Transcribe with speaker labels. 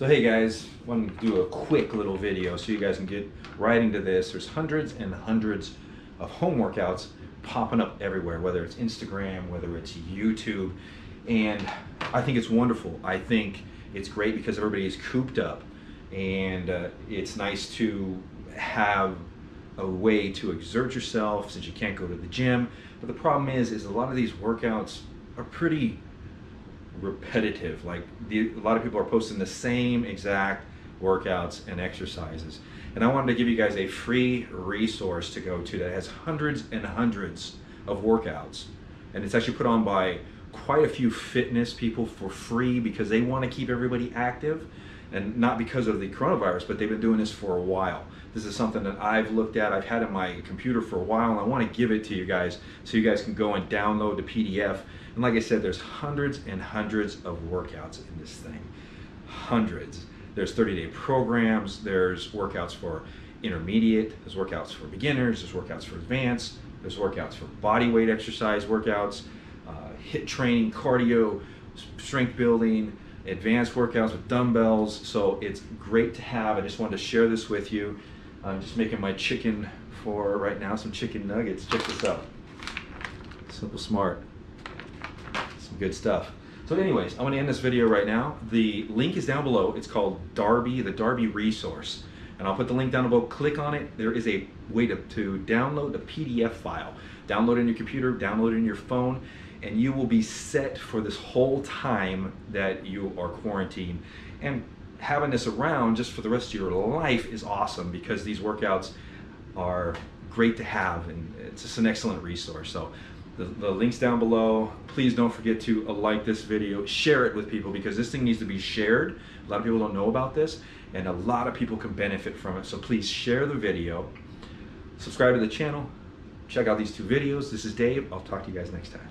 Speaker 1: So hey guys, I want to do a quick little video so you guys can get right into this. There's hundreds and hundreds of home workouts popping up everywhere, whether it's Instagram, whether it's YouTube, and I think it's wonderful. I think it's great because everybody is cooped up, and it's nice to have a way to exert yourself since you can't go to the gym. But the problem is a lot of these workouts are pretty repetitive. Like a lot of people are posting the same exact workouts and exercises, and I wanted to give you guys a free resource to go to that has hundreds and hundreds of workouts, and it's actually put on by quite a few fitness people for free because they want to keep everybody active, and not because of the coronavirus, but they've been doing this for a while. This is something that I've looked at, I've had in my computer for a while, and I want to give it to you guys so you guys can go and download the PDF. And like I said, there's hundreds and hundreds of workouts in this thing. Hundreds. There's 30-day programs, there's workouts for intermediate, there's workouts for beginners, there's workouts for advanced, there's workouts for body weight exercise workouts, HIIT training, cardio, strength building, advanced workouts with dumbbells. So it's great to have. I just wanted to share this with you. I'm just making my chicken for right now, some chicken nuggets. Check this out. Simple Smart. Some good stuff. So anyways, I'm going to end this video right now. The link is down below. It's called Darby, the Darby Resource. And I'll put the link down below. Click on it. There is a way to download the PDF file. Download it on your computer, download it on your phone, and you will be set for this whole time that you are quarantined. And having this around just for the rest of your life is awesome because these workouts are great to have, and it's just an excellent resource. So the link's down below. Please don't forget to like this video, share it with people, because this thing needs to be shared. A lot of people don't know about this, and a lot of people can benefit from it. So please share the video, subscribe to the channel, check out these two videos. This is Dave. I'll talk to you guys next time.